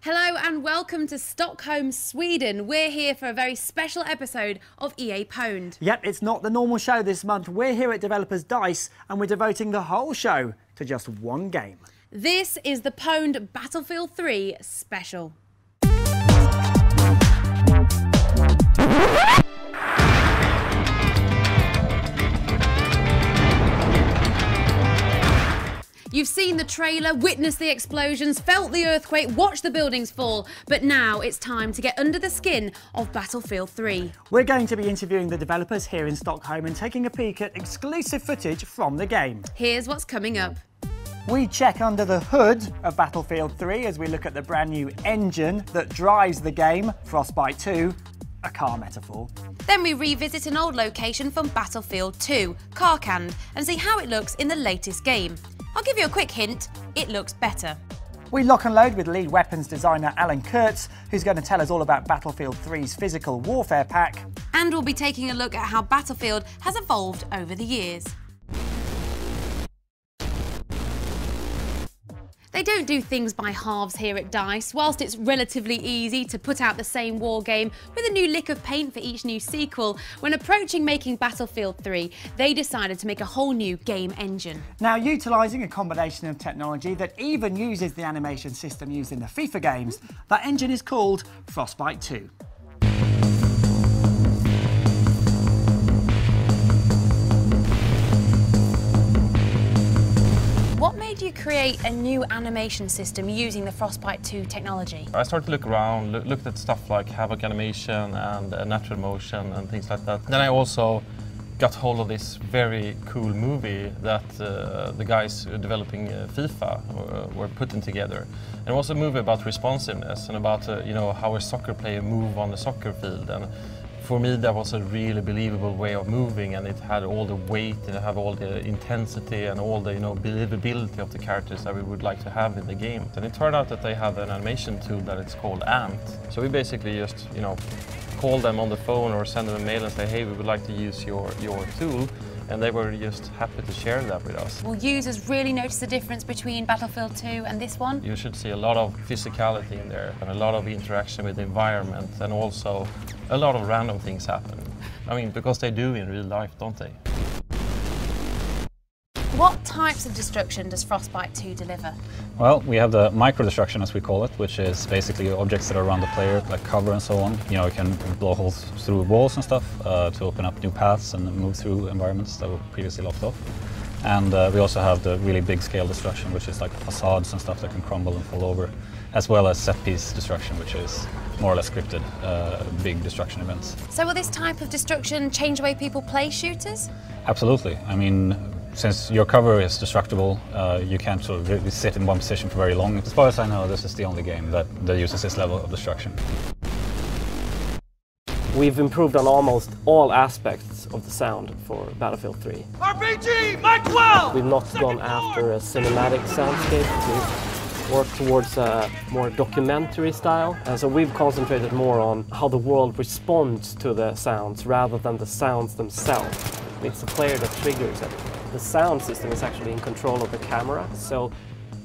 Hello and welcome to Stockholm, Sweden. We're here for a very special episode of EA PWNED. Yep, it's not the normal show this month. We're here at Developers DICE and we're devoting the whole show to just one game. This is the PWNED Battlefield 3 special. You've seen the trailer, witnessed the explosions, felt the earthquake, watched the buildings fall, but now it's time to get under the skin of Battlefield 3. We're going to be interviewing the developers here in Stockholm and taking a peek at exclusive footage from the game. Here's what's coming up. We check under the hood of Battlefield 3 as we look at the brand new engine that drives the game, Frostbite 2, a car metaphor. Then we revisit an old location from Battlefield 2, Karkand, and see how it looks in the latest game. I'll give you a quick hint, it looks better. We lock and load with lead weapons designer Alan Kurtz, who's going to tell us all about Battlefield 3's physical warfare pack. And we'll be taking a look at how Battlefield has evolved over the years. They don't do things by halves here at DICE. Whilst it's relatively easy to put out the same war game with a new lick of paint for each new sequel, when approaching making Battlefield 3, they decided to make a whole new game engine. Now, utilising a combination of technology that even uses the animation system used in the FIFA games, that engine is called Frostbite 2. What made you create a new animation system using the Frostbite 2 technology? I started to look around, looked at stuff like Havoc animation and natural motion and things like that. Then I also got hold of this very cool movie that the guys developing FIFA were putting together. And it was a movie about responsiveness and about how a soccer player move on the soccer field. And for me, that was a really believable way of moving, and it had all the weight, and it had all the intensity and all the believability of the characters that we would like to have in the game. And it turned out that they have an animation tool that it's called Ant. So we basically just call them on the phone or send them a mail and say, hey, we would like to use your tool. And they were just happy to share that with us. Will users really notice the difference between Battlefield 2 and this one? You should see a lot of physicality in there and a lot of interaction with the environment, and also a lot of random things happen. I mean, because they do in real life, don't they? What types of destruction does Frostbite 2 deliver? Well, we have the micro-destruction, as we call it, which is basically objects that are around the player, like cover and so on. You can blow holes through walls and stuff to open up new paths and move through environments that were previously locked off. And we also have the really big scale destruction, which is like facades and stuff that can crumble and fall over, as well as set-piece destruction, which is more or less scripted, big destruction events. So will this type of destruction change the way people play shooters? Absolutely. I mean, since your cover is destructible, you can't sort of really sit in one position for very long. As far as I know, this is the only game that uses this level of destruction. We've improved on almost all aspects of the sound for Battlefield 3. RPG, Mike 12! We've not gone after a cinematic soundscape. We've worked towards a more documentary style. And so we've concentrated more on how the world responds to the sounds rather than the sounds themselves. It's the player that triggers it. The sound system is actually in control of the camera. So,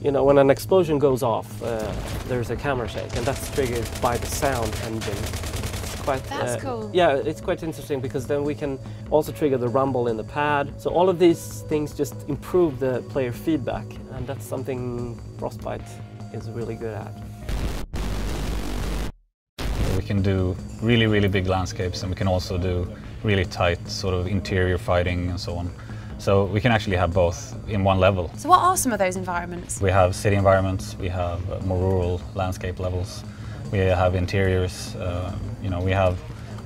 when an explosion goes off, there's a camera shake, and that's triggered by the sound engine. That's cool. Yeah, it's quite interesting because then we can also trigger the rumble in the pad. So all of these things just improve the player feedback, and that's something Frostbite is really good at. We can do really, really big landscapes, and we can also do really tight sort of interior fighting and so on. So we can actually have both in one level. So what are some of those environments? We have city environments, we have more rural landscape levels, we have interiors, we have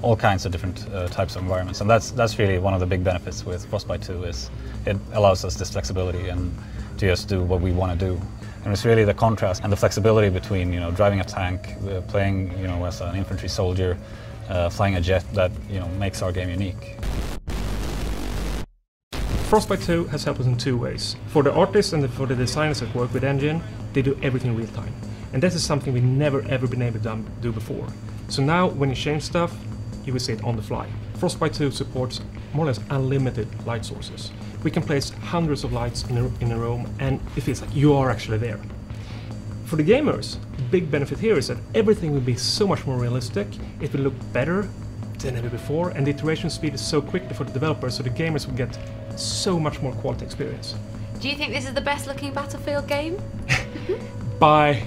all kinds of different types of environments. And that's really one of the big benefits with Frostbite 2 is it allows us this flexibility and to just do what we want to do. And it's really the contrast and the flexibility between driving a tank, playing as an infantry soldier, flying a jet that makes our game unique. Frostbite 2 has helped us in two ways. For the artists and for the designers that work with engine, they do everything real time. And this is something we've never ever been able to do before. So now when you change stuff, you will see it on the fly. Frostbite 2 supports more or less unlimited light sources. We can place hundreds of lights in a room, and it feels like you are actually there. For the gamers, the big benefit here is that everything will be so much more realistic, it will look better than ever before, and the iteration speed is so quick for the developers, so the gamers will get so much more quality experience. Do you think this is the best looking Battlefield game? By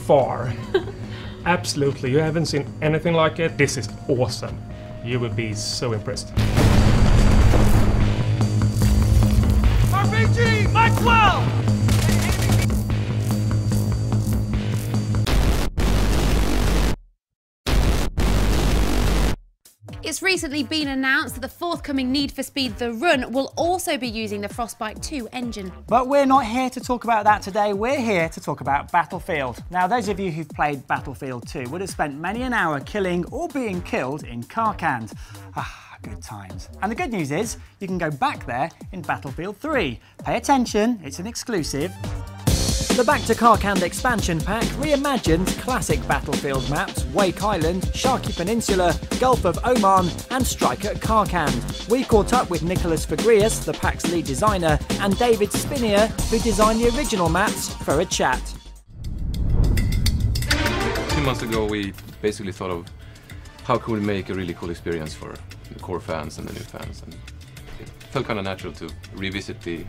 far. Absolutely, you haven't seen anything like it. This is awesome. You will be so impressed. RPG, Mike 12! It's recently been announced that the forthcoming Need for Speed The Run will also be using the Frostbite 2 engine. But we're not here to talk about that today, we're here to talk about Battlefield. Now, those of you who've played Battlefield 2 would have spent many an hour killing or being killed in Karkand. Ah, good times. And the good news is, you can go back there in Battlefield 3. Pay attention, it's an exclusive. The Back to Karkand expansion pack reimagines classic Battlefield maps Wake Island, Sharkey Peninsula, Gulf of Oman and Strike at Karkand. We caught up with Niklas Fegreaus, the pack's lead designer, and David Spinnier, who designed the original maps, for a chat. 2 months ago we basically thought of how could we make a really cool experience for the core fans and the new fans, and it felt kind of natural to revisit the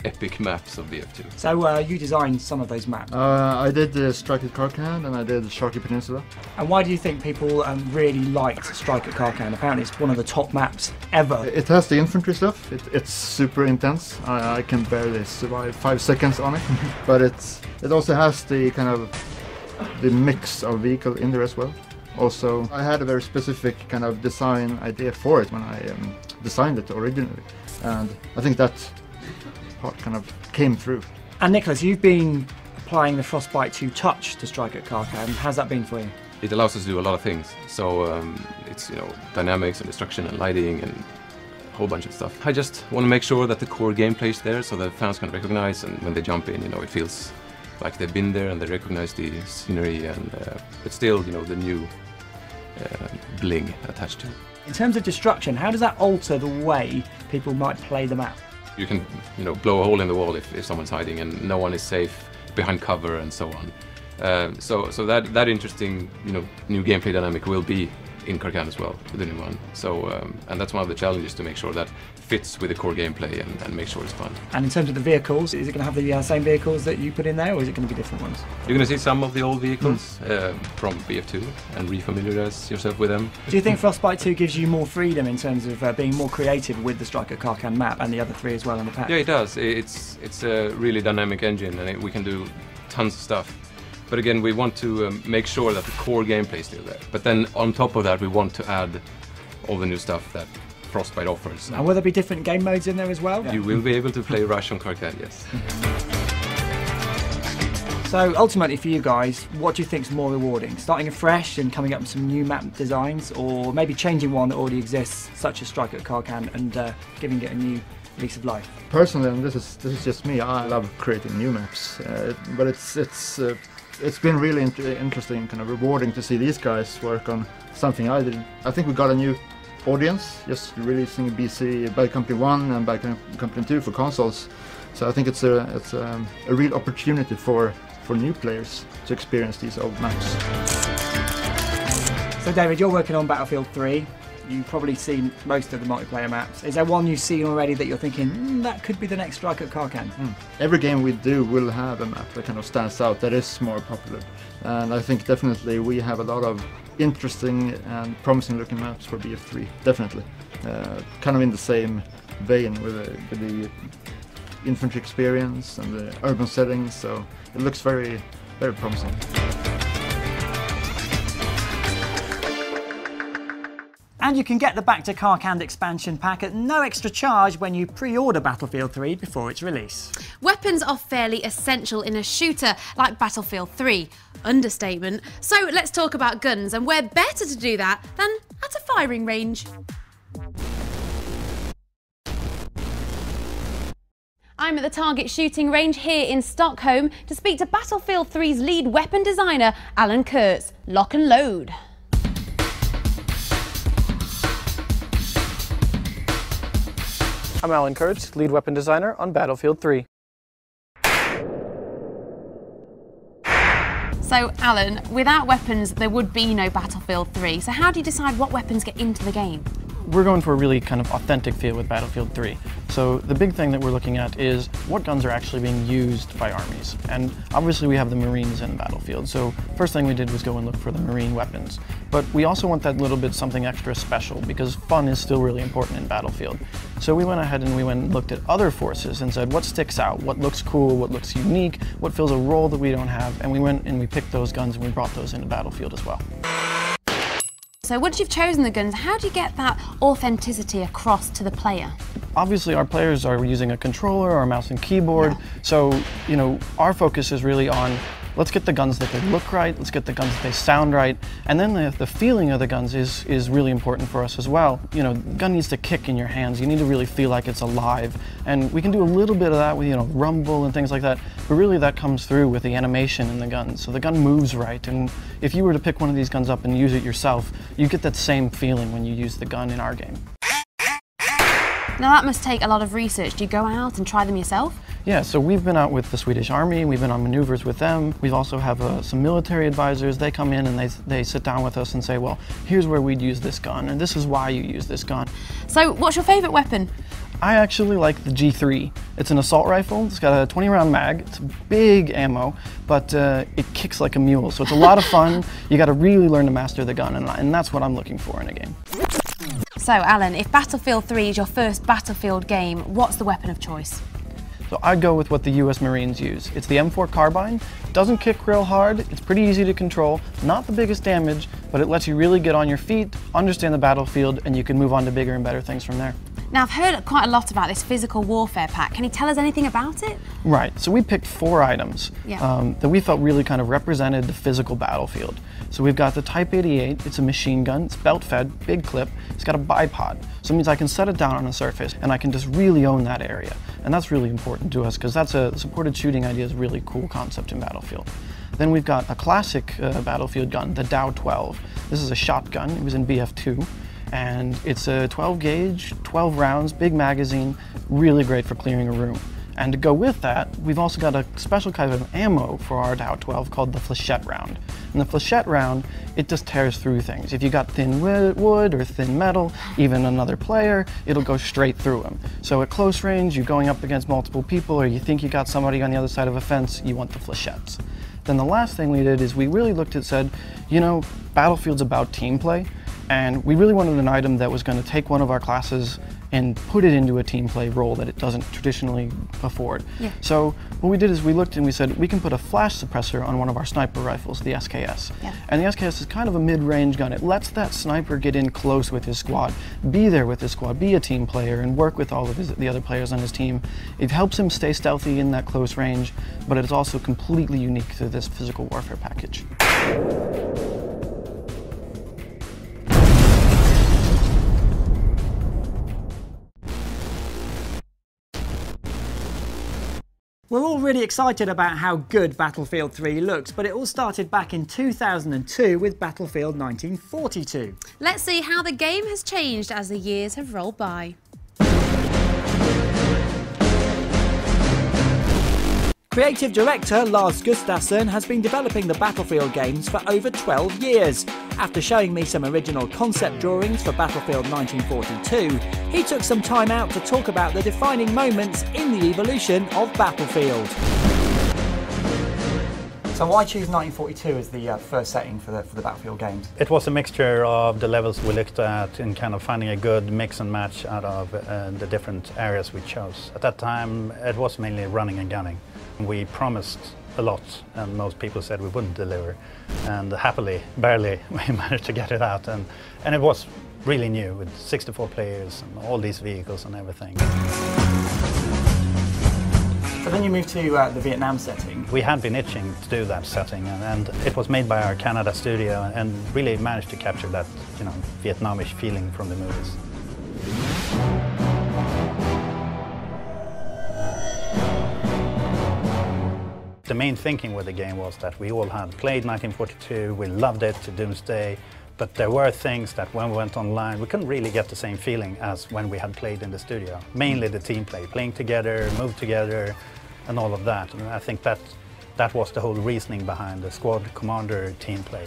epic maps of BF2. So you designed some of those maps. I did Strike at Karkand and I did Sharkey Peninsula. And why do you think people really liked Strike at Karkand? Apparently it's one of the top maps ever. It has the infantry stuff. It's super intense. I can barely survive 5 seconds on it. But it also has the kind of the mix of vehicle in there as well. Also, I had a very specific kind of design idea for it when I designed it originally. And I think that part kind of came through. And Niklas, you've been applying the Frostbite 2 touch to Strike at Karkand. How's that been for you? It allows us to do a lot of things. So it's, you know, dynamics and destruction and lighting and a whole bunch of stuff. I just want to make sure that the core gameplay is there so that fans can recognize, and when they jump in, you know, it feels like they've been there and they recognize the scenery, and but still, you know, the new bling attached to it. In terms of destruction, how does that alter the way people might play the map? You can, you know, blow a hole in the wall if someone's hiding and no one is safe behind cover and so on. So that interesting, you know, new gameplay dynamic will be in Karkand as well, the new one. So and that's one of the challenges, to make sure that fits with the core gameplay and make sure it's fun. And in terms of the vehicles, is it going to have the same vehicles that you put in there, or is it going to be different ones? You're going to see some of the old vehicles from BF2 and refamiliarize yourself with them. Do you think Frostbite 2 gives you more freedom in terms of being more creative with the Strike at Karkand map and the other 3 as well in the pack? Yeah, it does. It's a really dynamic engine, and we can do tons of stuff. But again, we want to make sure that the core gameplay is still there. But then on top of that, we want to add all the new stuff that Frostbite offers. And will there be different game modes in there as well? You will be able to play Rush on Karkand, yes. So ultimately for you guys, what do you think is more rewarding? Starting afresh and coming up with some new map designs, or maybe changing one that already exists, such as Strike at Karkand, and giving it a new lease of life? Personally, and this is just me, I love creating new maps, but it's been really interesting, kind of rewarding to see these guys work on something I did. I think we got a new audience, just releasing BC Bad Company 1 and Bad Company 2 for consoles. So I think it's a real opportunity for new players to experience these old maps. So David, you're working on Battlefield 3. You've probably seen most of the multiplayer maps. Is there one you've seen already that you're thinking, that could be the next Strike at Karkand? Every game we do will have a map that kind of stands out, that is more popular. And I think definitely we have a lot of interesting and promising looking maps for BF3, definitely. Kind of in the same vein with the infantry experience and the urban settings, so it looks very, very promising. And you can get the Back to Karkand expansion pack at no extra charge when you pre-order Battlefield 3 before its release. Weapons are fairly essential in a shooter like Battlefield 3. Understatement. So let's talk about guns, and where better to do that than at a firing range. I'm at the Target shooting range here in Stockholm to speak to Battlefield 3's lead weapon designer, Alan Kurtz. Lock and load. I'm Alan Kurtz, lead weapon designer on Battlefield 3. So, Alan, without weapons, there would be no Battlefield 3. So how do you decide what weapons get into the game? We're going for a really kind of authentic feel with Battlefield 3. So the big thing that we're looking at is what guns are actually being used by armies. And obviously we have the Marines in Battlefield, so first thing we did was go and look for the Marine weapons. But we also want that little bit something extra special, because fun is still really important in Battlefield. So we went ahead and we went and looked at other forces and said what sticks out, what looks cool, what looks unique, what fills a role that we don't have, and we went and we picked those guns and we brought those into Battlefield as well. So once you've chosen the guns, how do you get that authenticity across to the player? Obviously our players are using a controller or a mouse and keyboard, so our focus is really on let's get the guns that they look right, let's get the guns that they sound right, and then the feeling of the guns is really important for us as well. The gun needs to kick in your hands, you need to really feel like it's alive, and we can do a little bit of that with rumble and things like that, but really that comes through with the animation in the gun, so the gun moves right, and if you were to pick one of these guns up and use it yourself, you get that same feeling when you use the gun in our game. Now that must take a lot of research. Do you go out and try them yourself? Yeah, so we've been out with the Swedish Army, we've been on maneuvers with them, we also have some military advisors. They come in and they sit down with us and say, well, here's where we'd use this gun, and this is why you use this gun. So what's your favourite weapon? I actually like the G3. It's an assault rifle, it's got a 20-round mag, it's big ammo, but it kicks like a mule, so it's a lot of fun. You gotta really learn to master the gun, and that's what I'm looking for in a game. So, Alan, if Battlefield 3 is your first Battlefield game, what's the weapon of choice? So I'd go with what the US Marines use. It's the M4 carbine. It doesn't kick real hard, it's pretty easy to control, not the biggest damage, but it lets you really get on your feet, understand the battlefield, and you can move on to bigger and better things from there. Now, I've heard quite a lot about this physical warfare pack. Can you tell us anything about it? Right, so we picked 4 items that we felt really kind of represented the physical battlefield. So we've got the Type 88, it's a machine gun, it's belt-fed, big clip, it's got a bipod. So it means I can set it down on a surface and I can just really own that area. And that's really important to us because that's a supported shooting idea is a really cool concept in Battlefield. Then we've got a classic Battlefield gun, the Dow 12. This is a shotgun, it was in BF2. And it's a 12 gauge, 12 rounds, big magazine, really great for clearing a room. And to go with that, we've also got a special kind of ammo for our Dow 12 called the flechette round. And the flechette round, it just tears through things. If you got thin wood or thin metal, even another player, it'll go straight through them. So at close range, you're going up against multiple people or you think you got somebody on the other side of a fence, you want the flechettes. Then the last thing we did is we really looked at said, Battlefield's about team play. And we really wanted an item that was going to take one of our classes and put it into a team play role that it doesn't traditionally afford. Yeah. So what we did is we looked and we said we can put a flash suppressor on one of our sniper rifles, the SKS. Yeah. And the SKS is kind of a mid-range gun. It lets that sniper get in close with his squad, be there with his squad, be a team player and work with all of the other players on his team. It helps him stay stealthy in that close range, but it's also completely unique to this physical warfare package. We're all really excited about how good Battlefield 3 looks, but it all started back in 2002 with Battlefield 1942. Let's see how the game has changed as the years have rolled by. Creative director Lars Gustafsson has been developing the Battlefield games for over 12 years. After showing me some original concept drawings for Battlefield 1942, he took some time out to talk about the defining moments in the evolution of Battlefield. So why choose 1942 as the first setting for the Battlefield games? It was a mixture of the levels we looked at and kind of finding a good mix and match out of the different areas we chose. At that time it was mainly running and gunning. We promised a lot and most people said we wouldn't deliver, and happily, barely, we managed to get it out, and it was really new with 64 players and all these vehicles and everything. So then you moved to the Vietnam setting. We had been itching to do that setting, and it was made by our Canada studio and really managed to capture that, Vietnamish feeling from the movies. The main thinking with the game was that we all had played 1942, we loved it to doomsday, but there were things that when we went online, we couldn't really get the same feeling as when we had played in the studio. Mainly the team play, playing together, move together, and all of that. And I think that that was the whole reasoning behind the squad commander team play.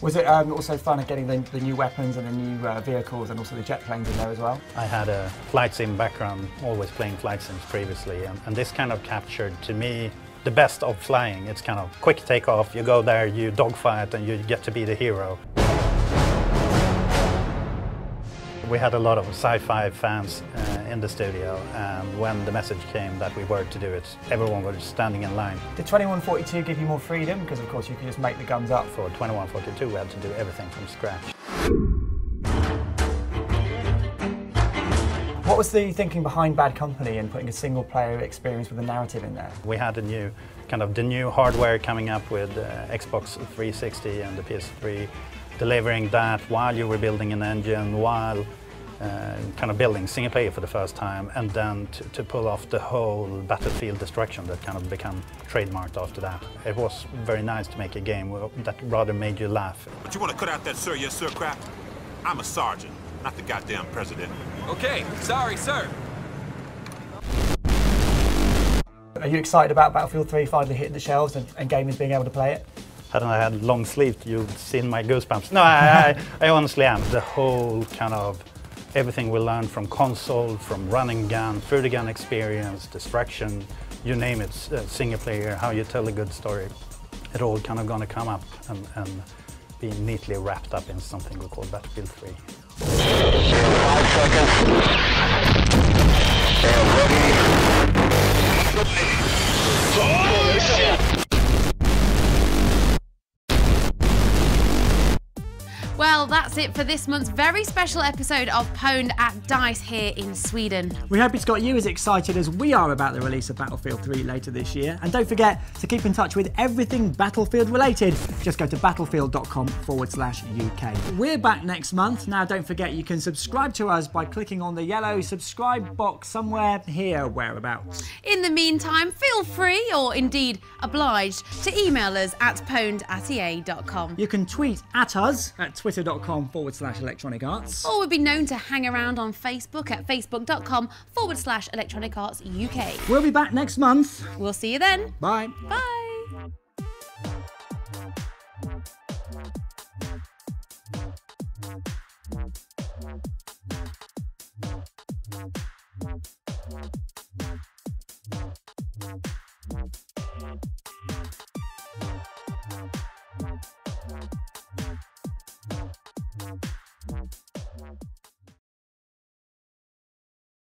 Was it also fun at getting the new weapons and the new vehicles and also the jet planes in there as well? I had a flight sim background, always playing flight sims previously, and this kind of captured to me the best of flying. It's kind of quick takeoff, you go there, you dogfight, and you get to be the hero. We had a lot of sci-fi fans in the studio, and when the message came that we were to do it, everyone was standing in line. Did 2142 give you more freedom? Because of course you could just make the guns up. For 2142 we had to do everything from scratch. What was the thinking behind Bad Company and putting a single player experience with a narrative in there? We had the new hardware coming up with Xbox 360 and the PS3, delivering that while you were building an engine, while building single player for the first time, and then to pull off the whole battlefield destruction that kind of became trademarked after that. It was very nice to make a game that rather made you laugh. But you want to cut out that sir, yes sir crap? I'm a sergeant, not the goddamn president. Okay, sorry sir. Are you excited about Battlefield 3 finally hitting the shelves and gamers being able to play it? Hadn't I had long sleeves, you'd seen my goosebumps. No, I honestly am. The whole kind of everything we learned from console, from running gun, through the gun experience, destruction, you name it, single player, how you tell a good story. It all kind of gonna come up and be neatly wrapped up in something we call Battlefield 3. 5 seconds. Well, that's it for this month's very special episode of Pwned at DICE here in Sweden. We hope it's got you as excited as we are about the release of Battlefield 3 later this year. And don't forget to keep in touch with everything Battlefield related. Just go to battlefield.com/UK. We're back next month. Now, don't forget you can subscribe to us by clicking on the yellow subscribe box somewhere here, whereabouts. In the meantime, feel free, or indeed obliged, to email us at pwned@ea.com. You can tweet at us at twitter.com/electronicarts. Or we'd be known to hang around on Facebook at facebook.com/electronicartsuk. We'll be back next month. We'll see you then. Bye. Bye.